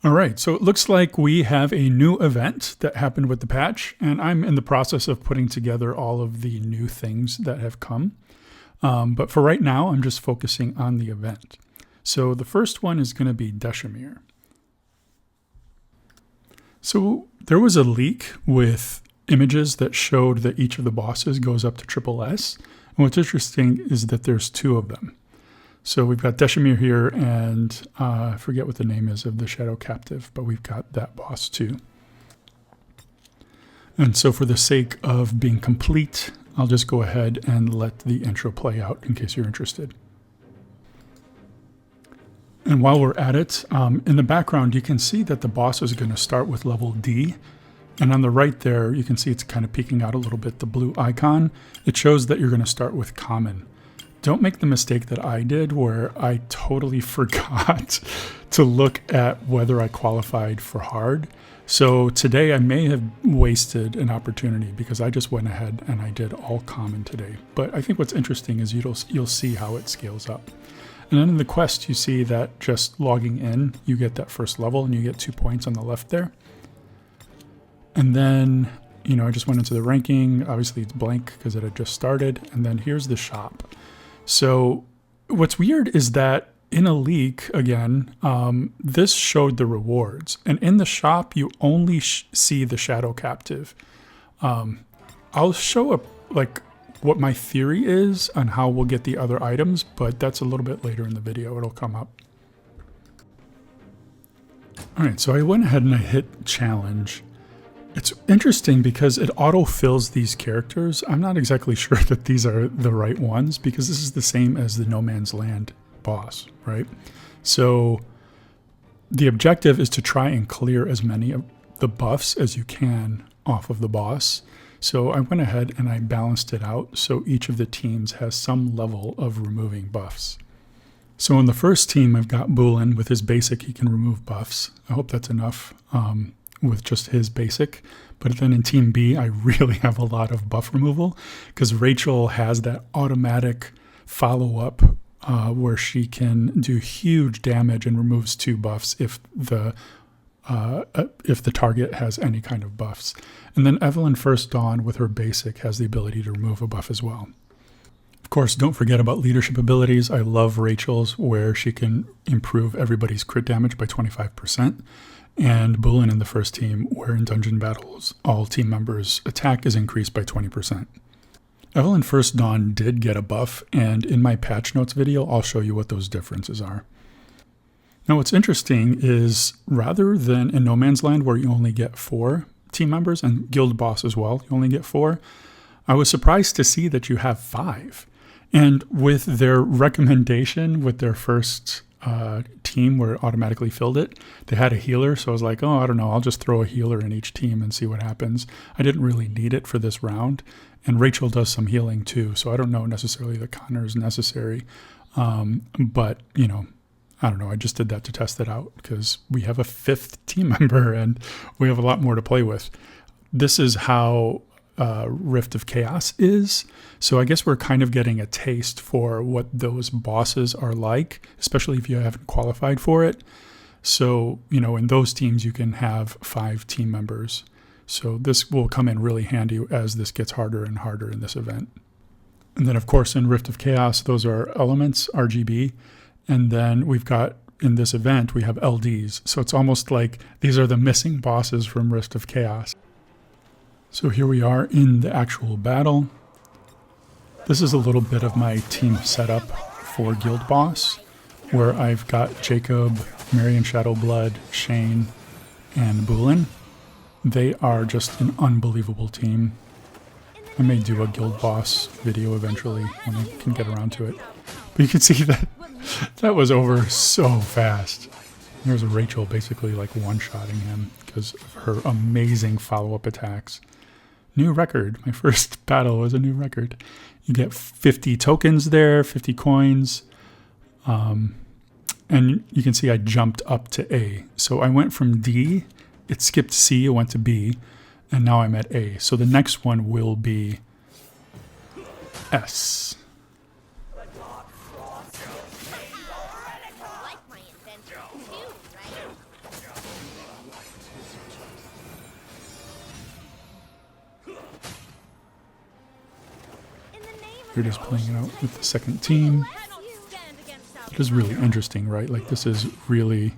All right, so it looks like we have a new event that happened with the patch, and I'm in the process of putting together all of the new things that have come. But for right now, I'm just focusing on the event. So the first one is going to be Deshemir. So there was a leak with images that showed that each of the bosses goes up to triple S. And what's interesting is that there's two of them. So we've got Deshemir here, and I forget what the name is of the Shadow Captive, but we've got that boss too. And so for the sake of being complete, I'll just go ahead and let the intro play out in case you're interested. And while we're at it, in the background, you can see that the boss is going to start with level D. And on the right there, you can see it's kind of peeking out a little bit, the blue icon. It shows that you're going to start with common. Don't make the mistake that I did where I totally forgot to look at whether I qualified for hard. So today I may have wasted an opportunity because I just went ahead and I did all common today. But I think what's interesting is you'll see how it scales up. And then in the quest, you see that just logging in, you get that first level and you get 2 points on the left there. And then, I just went into the ranking. Obviously it's blank because it had just started. And then here's the shop. So what's weird is that in a leak, again, this showed the rewards. And in the shop, you only see the Shadow Captive. I'll show what my theory is on how we'll get the other items, but that's a little bit later in the video. It'll come up. All right, so I went ahead and I hit challenge. It's interesting because it auto-fills these characters. I'm not exactly sure that these are the right ones because this is the same as the No Man's Land boss, right? So the objective is to try and clear as many of the buffs as you can off of the boss. So I went ahead and I balanced it out so each of the teams has some level of removing buffs. So in the first team, I've got Bulin. With his basic, he can remove buffs. I hope that's enough. With just his basic. But then in Team B, I really have a lot of buff removal because Rachel has that automatic follow-up where she can do huge damage and removes 2 buffs if the target has any kind of buffs. And then Evelyn First Dawn with her basic has the ability to remove a buff as well. Of course, don't forget about leadership abilities. I love Rachel's where she can improve everybody's crit damage by 25%. And Bulin in the first team, where in dungeon battles, all team members' attack is increased by 20%. Evelyn First Dawn did get a buff, and in my patch notes video, I'll show you what those differences are. Now, what's interesting is rather than in No Man's Land, where you only get 4 team members, and Guild Boss as well, you only get 4, I was surprised to see that you have 5. And with their recommendation, with their first team where it automatically filled it, they had a healer, so I was like, oh, I don't know, I'll just throw a healer in each team and see what happens. I didn't really need it for this round, and Rachel does some healing too, so I don't know necessarily that Connor is necessary, but I don't know, I just did that to test it out because we have a 5th team member and we have a lot more to play with. This is how Rift of Chaos is. So I guess we're kind of getting a taste for what those bosses are like, especially if you haven't qualified for it. So, in those teams, you can have 5 team members. So this will come in really handy as this gets harder and harder in this event. And then, of course, in Rift of Chaos, those are elements, RGB. And then we've got, in this event, we have LDs. So it's almost like these are the missing bosses from Rift of Chaos. So here we are in the actual battle. This is a little bit of my team setup for Guild Boss, where I've got Jacob, Marion Shadowblood, Shane, and Bulin. They are just an unbelievable team. I may do a Guild Boss video eventually when I can get around to it. But you can see that was over so fast. There's Rachel basically like one-shotting him because of her amazing follow-up attacks. New record. My first battle was a new record. You get 50 tokens there, 50 coins. And you can see I jumped up to A. So I went from D, it skipped C, it went to B, and now I'm at A. So the next one will be S. They're just playing it out with the second team. It is really interesting, right? Like, this is really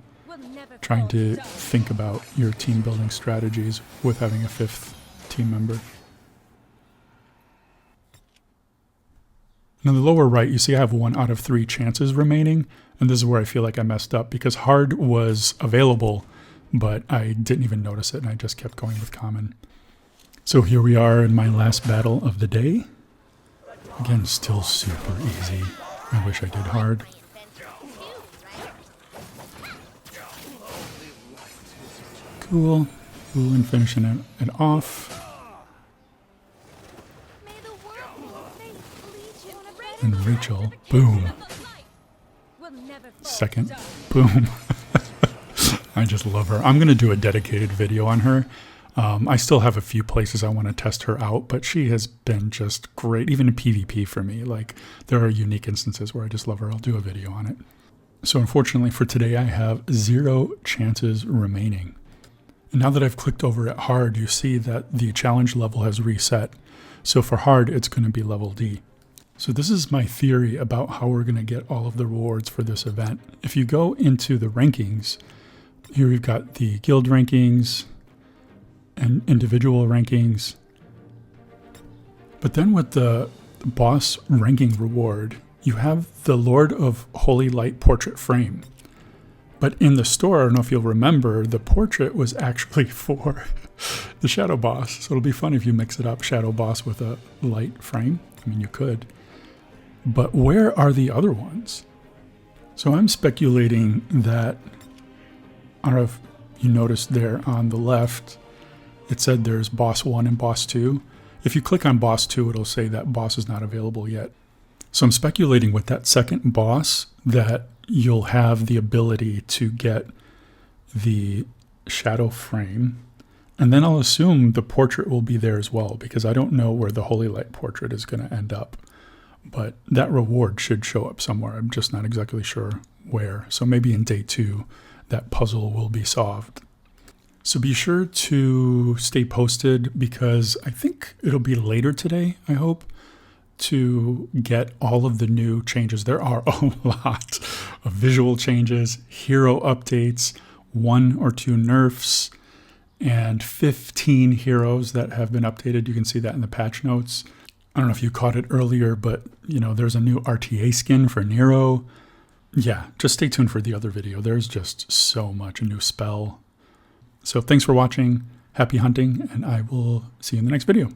trying to think about your team building strategies with having a fifth team member. Now, in the lower right, you see I have 1 out of 3 chances remaining, and this is where I feel like I messed up because hard was available, but I didn't even notice it, and I just kept going with common. So here we are in my last battle of the day. Again, still super easy. I wish I did hard. Cool. Cool, and finishing it off. And Rachel, boom. Second, boom. I just love her. I'm going to do a dedicated video on her. I still have a few places I want to test her out, but she has been just great, even in PvP for me. Like, there are unique instances where I just love her. I'll do a video on it. So unfortunately for today, I have 0 chances remaining. And now that I've clicked over at hard, you see that the challenge level has reset. So for hard, it's going to be level D. So this is my theory about how we're going to get all of the rewards for this event. If you go into the rankings, here we've got the guild rankings and individual rankings. But then with the boss ranking reward, you have the Lord of Holy Light portrait frame. But in the store, I don't know if you'll remember, the portrait was actually for the shadow boss. So it'll be fun if you mix it up, shadow boss with a light frame. I mean, you could. But where are the other ones? So I'm speculating that, I don't know if you noticed there on the left, it said there's boss 1 and boss 2. If you click on boss 2, it'll say that boss is not available yet. So I'm speculating with that second boss that you'll have the ability to get the shadow frame. And then I'll assume the portrait will be there as well, because I don't know where the Holy Light portrait is going to end up. But that reward should show up somewhere. I'm just not exactly sure where. So maybe in day 2, that puzzle will be solved. So be sure to stay posted, because I think it'll be later today, I hope, to get all of the new changes. There are a lot of visual changes, hero updates, 1 or 2 nerfs, and 15 heroes that have been updated. You can see that in the patch notes. I don't know if you caught it earlier, but there's a new RTA skin for Nero. Yeah, just stay tuned for the other video. There's just so much, a new spell. So thanks for watching, happy hunting, and I will see you in the next video.